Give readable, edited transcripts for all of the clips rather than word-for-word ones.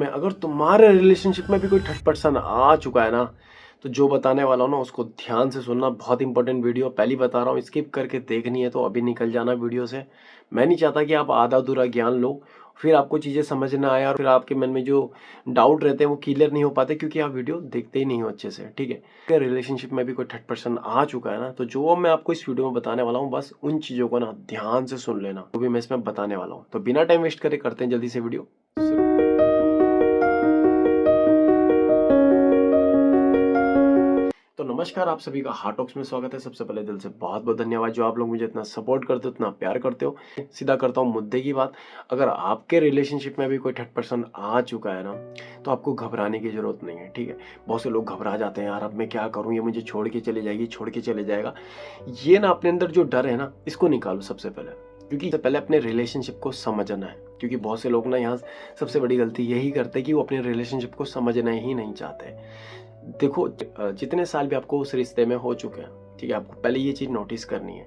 में अगर तुम्हारे रिलेशनशिप में भी कोई थर्ड पर्सन आ चुका है ना, तो जो बताने वाला हूँ ना उसको ध्यान से सुनना। बहुत इंपॉर्टेंट वीडियो, पहली बता रहा हूँ, स्किप करके देखनी है तो अभी निकल जाना वीडियो से। मैं नहीं चाहता कि आप आधा अधूरा ज्ञान लो, फिर आपको चीज़ें समझ ना आए और फिर आपके मन में जो डाउट रहते हैं वो क्लियर नहीं हो पाते, क्योंकि आप वीडियो देखते ही नहीं हो अच्छे से। ठीक है, अगर रिलेशनशिप में भी कोई थर्ड पर्सन आ चुका है ना, तो जो मैं आपको इस वीडियो में बताने वाला हूँ, बस उन चीज़ों को ना ध्यान से सुन लेना, जो भी मैं इसमें बताने वाला हूँ। तो बिना टाइम वेस्ट करे करते हैं जल्दी से वीडियो शुरू। तो नमस्कार, आप सभी का हार्ट टॉक्स में स्वागत है। सबसे पहले दिल से बहुत बहुत धन्यवाद जो आप लोग मुझे इतना सपोर्ट करते हो, इतना प्यार करते हो। सीधा करता हूँ मुद्दे की बात। अगर आपके रिलेशनशिप में भी कोई थर्ड पर्सन आ चुका है ना, तो आपको घबराने की जरूरत नहीं है। ठीक है, बहुत से लोग घबरा जाते हैं, यार अब मैं क्या करूँ, ये मुझे छोड़ के चली जाएगी, छोड़ के चले जाएगा। ये ना अपने अंदर जो डर है ना, इसको निकालो सबसे पहले, क्योंकि सबसे पहले अपने रिलेशनशिप को समझना है। क्योंकि बहुत से लोग ना यहाँ सबसे बड़ी गलती यही करते हैं कि वो अपने रिलेशनशिप को समझना ही नहीं चाहते। देखो, जितने साल भी आपको उस रिश्ते में हो चुके हैं, ठीक है, आपको पहले ये चीज नोटिस करनी है।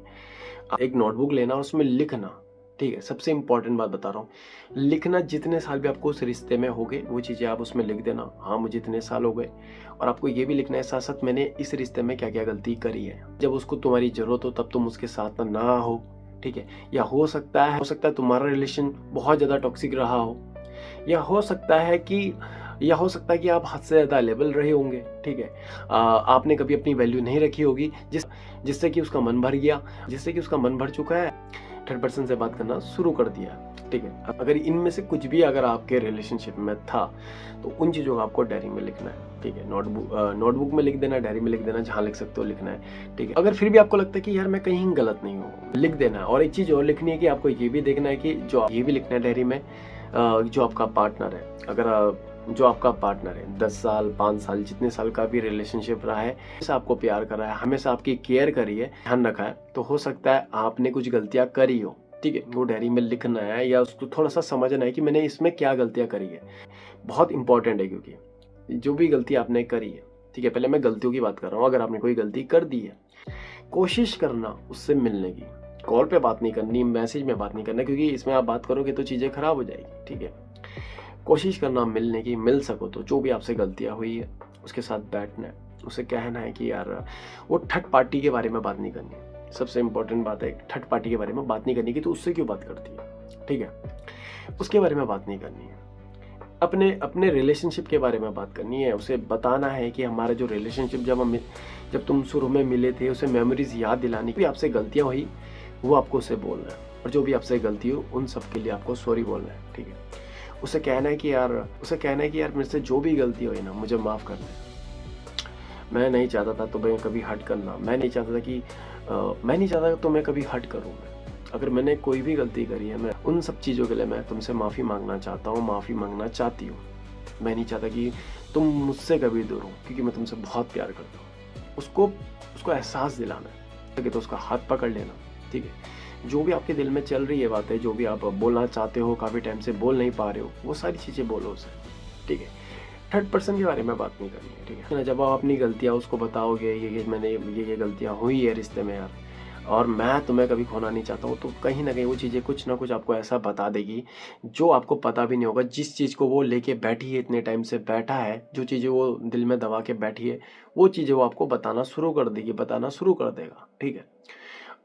एक नोटबुक लेना, उसमें लिखना। ठीक है, सबसे इंपॉर्टेंट बात बता रहा हूँ, लिखना। जितने साल भी आपको उस रिश्ते में हो गए वो चीजें आप उसमें लिख देना। हाँ, मुझे इतने साल हो गए, और आपको ये भी लिखना है साथ साथ, मैंने इस रिश्ते में क्या क्या गलती करी है। जब उसको तुम्हारी जरूरत हो तब तुम उसके साथ ना हो। ठीक है, या हो सकता है तुम्हारा रिलेशन बहुत ज्यादा टॉक्सिक रहा हो, या हो सकता है कि आप हद से ज़्यादा लेवल रहे होंगे। ठीक है, आपने कभी अपनी वैल्यू नहीं रखी होगी, जिससे कि उसका मन भर गया, जिससे कि उसका मन भर चुका है, थर्ड पर्सन से बात करना शुरू कर दिया। ठीक है, अगर इनमें से कुछ भी अगर आपके रिलेशनशिप में था, तो उन चीज़ों को आपको डायरी में लिखना है। ठीक है, नोटबुक में लिख देना, डायरी में लिख देना, जहाँ लिख सकते हो लिखना है। ठीक है, अगर फिर भी आपको लगता है कि यार मैं कहीं गलत नहीं हूँ, लिख देना है। और एक चीज़ और लिखनी है कि आपको ये भी देखना है कि जो ये भी लिखना है डायरी में, जो आपका पार्टनर है, जो आपका पार्टनर है 10 साल 5 साल जितने साल का भी रिलेशनशिप रहा है, हमेशा आपको प्यार कर रहा है, हमेशा आपकी केयर करी है, ध्यान रखा है, तो हो सकता है आपने कुछ गलतियां करी हो। ठीक है, वो डायरी में लिखना है, या उसको थोड़ा सा समझना है कि मैंने इसमें क्या गलतियां करी है। बहुत इंपॉर्टेंट है, क्योंकि जो भी गलती आपने करी है, ठीक है, पहले मैं गलतियों की बात कर रहा हूँ। अगर आपने कोई गलती कर दी है, कोशिश करना उससे मिलने की। कॉल पे बात नहीं करनी, मैसेज में बात नहीं करना, क्योंकि इसमें आप बात करोगे तो चीजें खराब हो जाएगी। ठीक है, कोशिश करना मिलने की, मिल सको तो जो भी आपसे गलतियां हुई है उसके साथ बैठना है, उसे कहना है कि यार, वो थर्ड पार्टी के बारे में बात नहीं करनी। सबसे इंपॉर्टेंट बात है, थर्ड पार्टी के बारे में बात नहीं करनी कि तो उससे क्यों बात करती है। ठीक है, उसके बारे में बात नहीं करनी है, अपने अपने रिलेशनशिप के बारे में बात करनी है। उसे बताना है कि हमारा जो रिलेशनशिप, जब तुम शुरू में मिले थे, उसे मेमोरीज याद दिलानी। भी आपसे गलतियां हुई वो आपको उसे बोलना है, और जो भी आपसे गलती हो उन सब के लिए आपको सॉरी बोलना है। ठीक है, उसे कहना है कि यार मेरे से जो भी गलती हुई ना, मुझे माफ़ कर दे। मैं नहीं चाहता था तुम्हें कभी हर्ट करना, मैं नहीं चाहता तुम्हें कभी हर्ट करूँ मैं। अगर मैंने कोई भी गलती करी है, मैं उन सब चीज़ों के लिए मैं तुमसे माफ़ी मांगना चाहता हूँ, माफ़ी मांगना चाहती हूँ। मैं नहीं चाहता कि तुम मुझसे कभी दूर हो, क्योंकि मैं तुमसे बहुत प्यार करता हूँ। उसको एहसास दिलाना है, तो उसका हाथ पकड़ लेना। ठीक है, जो भी आपके दिल में चल रही है बातें, जो भी आप बोलना चाहते हो, काफ़ी टाइम से बोल नहीं पा रहे हो, वो सारी चीज़ें बोलो उसे। ठीक है, थर्ड पर्सन के बारे में बात नहीं करनी है। ठीक है, जब आप अपनी गलतियाँ उसको बताओगे, ये गलतियाँ हुई है रिश्ते में यार, और मैं तुम्हें कभी खोना नहीं चाहता हूँ, तो कहीं ना कहीं वो चीज़ें कुछ ना कुछ आपको ऐसा बता देगी जो आपको पता भी नहीं होगा। जिस चीज़ को वो लेके बैठी है, इतने टाइम से बैठा है, जो चीज़ें वो दिल में दबा के बैठी है, वो चीज़ें वो आपको बताना शुरू कर देगी, बताना शुरू कर देगा। ठीक है,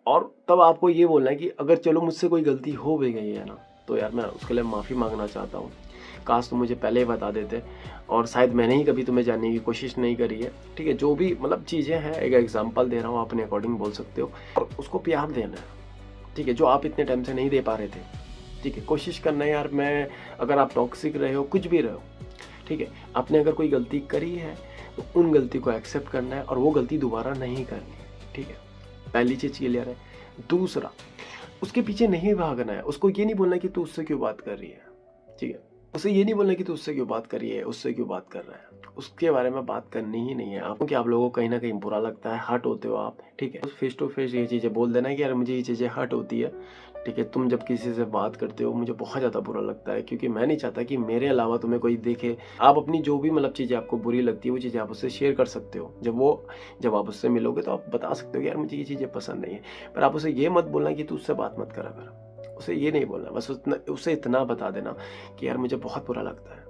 और तब आपको ये बोलना है कि अगर चलो मुझसे कोई गलती हो भी गई है ना, तो यार मैं उसके लिए माफ़ी मांगना चाहता हूँ। काश तुम मुझे पहले ही बता देते, और शायद मैंने ही कभी तुम्हें जानने की कोशिश नहीं करी है। ठीक है, जो भी मतलब चीज़ें हैं, एक एग्जांपल दे रहा हूँ, अपने अकॉर्डिंग बोल सकते हो, और उसको प्यार देना है। ठीक है, जो आप इतने टाइम से नहीं दे पा रहे थे। ठीक है, कोशिश करना है यार, मैं, अगर आप टॉक्सिक रहे हो, कुछ भी रहे हो, ठीक है, आपने अगर कोई गलती करी है तो उन गलती को एक्सेप्ट करना है, और वो गलती दोबारा नहीं करनी है। ठीक है, पहली चीज क्लियर है। दूसरा, उसके पीछे नहीं भागना है। उसको ये नहीं बोलना कि तू उससे क्यों बात कर रही है। ठीक है, उसे ये नहीं बोलना कि तू उससे क्यों बात कर रही है, उससे क्यों बात कर रहा है। उसके बारे में बात करनी ही नहीं है आपको, कि आप लोगों को कहीं ना कहीं बुरा लगता है, हर्ट होते हो आप। ठीक है, फेस टू फेस ये चीजें बोल देना कि यार मुझे ये चीजें हर्ट होती है। ठीक है, तुम जब किसी से बात करते हो मुझे बहुत ज़्यादा बुरा लगता है, क्योंकि मैं नहीं चाहता कि मेरे अलावा तुम्हें कोई देखे। आप अपनी जो भी मतलब चीज़ें आपको बुरी लगती है, वो चीज़ें आप उससे शेयर कर सकते हो। जब आप उससे मिलोगे तो आप बता सकते हो कि यार मुझे ये चीज़ें पसंद नहीं है। पर आप उसे ये मत बोलना कि तू उससे बात मत करा कर। उसे ये नहीं बोलना, बस उसे इतना बता देना कि यार मुझे बहुत बुरा लगता है।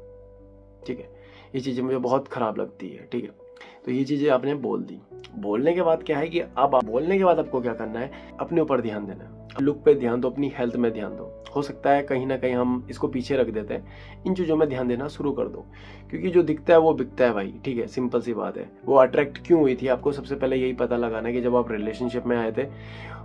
ठीक है। ये चीज़ें मुझे बहुत ख़राब लगती है, ठीक है। तो ये चीज़ें आपने बोल दी। बोलने के बाद क्या है कि अब बोलने के बाद आपको क्या करना है, अपने ऊपर ध्यान देना है। लुक पे ध्यान दो, अपनी हेल्थ में ध्यान दो। हो सकता है कहीं न कहीं हम इसको पीछे रख देते हैं, इन चीज़ों में ध्यान देना शुरू कर दो। क्योंकि जो दिखता है वो बिकता है भाई, ठीक है, सिंपल सी बात है। वो अट्रैक्ट क्यों हुई थी, आपको सबसे पहले यही पता लगाना है कि जब आप रिलेशनशिप में आए थे,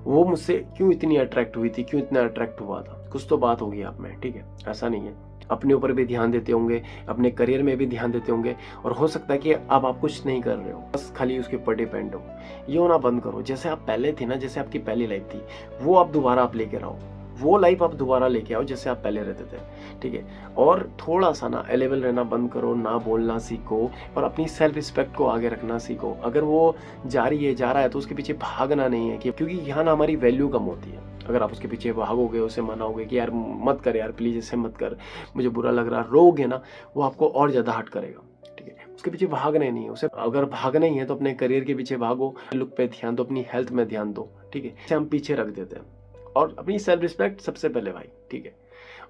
वो मुझसे क्यों इतनी अट्रैक्ट हुई थी, क्यों इतना अट्रैक्ट हुआ था। कुछ तो बात होगी आप में, ठीक है, ऐसा नहीं है। अपने ऊपर भी ध्यान देते होंगे, अपने करियर में भी ध्यान देते होंगे, और हो सकता है कि अब आप कुछ नहीं कर रहे हो, बस खाली उसके ऊपर डिपेंड हो। ये होना बंद करो। जैसे आप पहले थे ना, जैसे आपकी पहली लाइफ थी, वो आप दोबारा आप लेके आओ। वो लाइफ आप दोबारा लेके आओ जैसे आप पहले रहते थे, ठीक है। और थोड़ा सा ना अवेलेबल रहना बंद करो, ना बोलना सीखो, और अपनी सेल्फ रिस्पेक्ट को आगे रखना सीखो। अगर वो जारी है, जा रहा है, तो उसके पीछे भागना नहीं है, क्योंकि यहाँ ना हमारी वैल्यू कम होती है। अगर आप उसके पीछे भागोगे, उसे मनाओगे कि यार मत कर, यार प्लीज ऐसे मत कर, मुझे बुरा लग रहा, रोगे ना, वो आपको और ज्यादा हर्ट करेगा, ठीक है। उसके पीछे भागना ही नहीं है। उसे अगर भागना ही है तो अपने करियर के पीछे भागो, लुक पे ध्यान दो, अपनी हेल्थ में ध्यान दो, ठीक है। इसे हम पीछे रख देते हैं, और अपनी सेल्फ रिस्पेक्ट सबसे पहले भाई, ठीक है।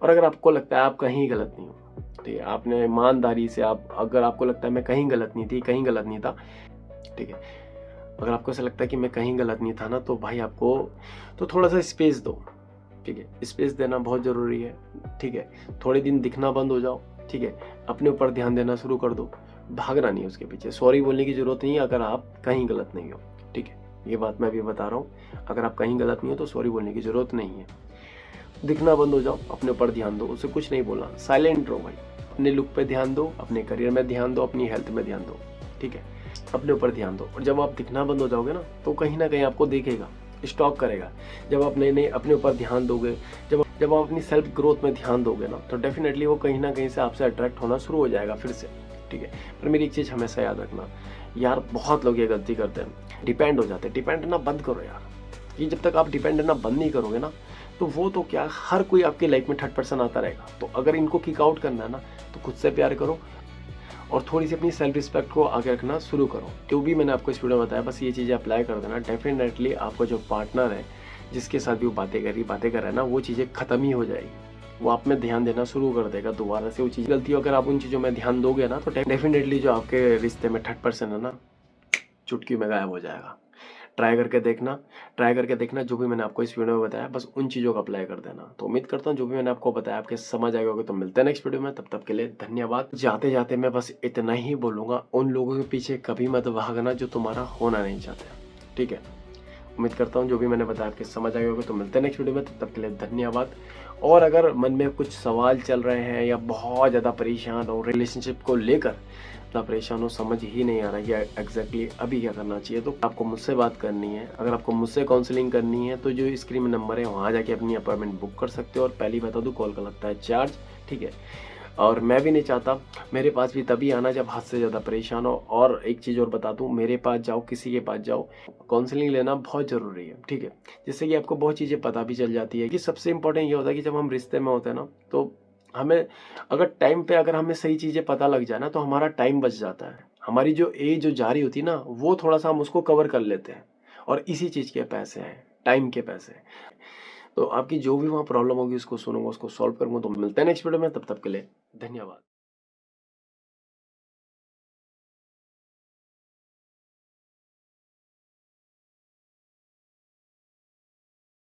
और अगर आपको लगता है आप कहीं गलत नहीं हो, ठीक है, आपने ईमानदारी से, आप अगर आपको लगता है मैं कहीं गलत नहीं थी, कहीं गलत नहीं था, ठीक है, अगर आपको ऐसा लगता है कि मैं कहीं गलत नहीं था ना, तो भाई आपको तो थोड़ा सा स्पेस दो, ठीक है। स्पेस देना बहुत ज़रूरी है, ठीक है। थोड़े दिन दिखना बंद हो जाओ, ठीक है। अपने ऊपर ध्यान देना शुरू कर दो। भागना नहीं है उसके पीछे। सॉरी बोलने की ज़रूरत नहीं है अगर आप कहीं गलत नहीं हो, ठीक है। ये बात मैं अभी बता रहा हूँ, अगर आप कहीं गलत नहीं हो तो सॉरी बोलने की ज़रूरत नहीं है। दिखना बंद हो जाओ, अपने ऊपर ध्यान दो, उसे कुछ नहीं बोलना, साइलेंट रहो भाई। अपने लुक पे ध्यान दो, अपने करियर में ध्यान दो, अपनी हेल्थ में ध्यान दो, ठीक है। अपने ऊपर ध्यान दो, और जब आप दिखना बंद हो जाओगे ना, तो कहीं ना कहीं आपको देखेगा, स्टॉक करेगा। जब आप नए नए अपने ऊपर ध्यान दोगे, जब आप अपनी सेल्फ ग्रोथ में ध्यान दोगे ना, तो डेफिनेटली वो कहीं ना कहीं से आपसे अट्रैक्ट होना शुरू हो जाएगा फिर से, ठीक है। पर मेरी एक चीज़ हमेशा याद रखना यार, बहुत लोग ये गलती करते हैं, डिपेंड हो जाते हैं। डिपेंड रहना बंद करो यार। ये जब तक आप डिपेंड रहना बंद नहीं करोगे ना, तो वो तो क्या, हर कोई आपकी लाइफ में थर्ड पर्सन आता रहेगा। तो अगर इनको किक आउट करना है ना, तो खुद से प्यार करो, और थोड़ी सी अपनी सेल्फ रिस्पेक्ट को आगे रखना शुरू करो। जो भी मैंने आपको इस वीडियो में बताया, बस ये चीज़ें अप्लाई कर देना। डेफिनेटली आपका जो पार्टनर है, जिसके साथ भी वो बातें कर रहा है ना, वो चीज़ें खत्म ही हो जाएगी। वो आप में ध्यान देना शुरू कर देगा दोबारा से। वो चीज़ गलती हो, अगर आप उन चीज़ों में ध्यान दोगे ना, तो डेफिनेटली जो आपके रिश्ते में थर्ड पर्सन है ना, चुटकी में गायब हो जाएगा। ट्राई करके देखना जो भी मैंने आपको इस वीडियो में बताया, बस उन चीज़ों को अप्लाई कर देना। तो उम्मीद करता हूँ जो भी मैंने आपको बताया आपके समझ आएगा होगा। तो मिलते हैं नेक्स्ट वीडियो में, तब तक के लिए धन्यवाद। जाते जाते मैं बस इतना ही बोलूँगा, उन लोगों के पीछे कभी मत भागना जो तुम्हारा होना नहीं चाहते, ठीक है। उम्मीद करता हूँ जो भी मैंने बताया आपके समझ आएगा होगा। तो मिलते हैं नेक्स्ट वीडियो में, तब तक के लिए धन्यवाद। और अगर मन में कुछ सवाल चल रहे हैं, या बहुत ज़्यादा परेशान हो रिलेशनशिप को लेकर, इतना परेशान हो, समझ ही नहीं आ रहा है कि एग्जैक्टली अभी क्या करना चाहिए, तो आपको मुझसे बात करनी है। अगर आपको मुझसे काउंसलिंग करनी है, तो जो स्क्रीन में नंबर है वहाँ जाके अपनी अपॉइंटमेंट बुक कर सकते हो। और पहली बता दूँ, कॉल का लगता है चार्ज, ठीक है। और मैं भी नहीं चाहता, मेरे पास भी तभी आना जब हद से ज़्यादा परेशान हो। और एक चीज़ और बता दूँ, मेरे पास जाओ, किसी के पास जाओ, काउंसलिंग लेना बहुत ज़रूरी है, ठीक है। जिससे कि आपको बहुत चीज़ें पता भी चल जाती है। कि सबसे इंपॉर्टेंट ये होता है कि जब हम रिश्ते में होते हैं ना, तो हमें अगर टाइम पे अगर हमें सही चीज़ें पता लग जाए ना, तो हमारा टाइम बच जाता है। हमारी जो एज जो जा रही होती है ना, वो थोड़ा सा हम उसको कवर कर लेते हैं। और इसी चीज़ के पैसे हैं, टाइम के पैसे। तो आपकी जो भी वहाँ प्रॉब्लम होगी उसको सुनूंगा, उसको सॉल्व करूंगा। तो मिलते हैं नेक्स्ट वीडियो में, तब तक के लिए धन्यवाद।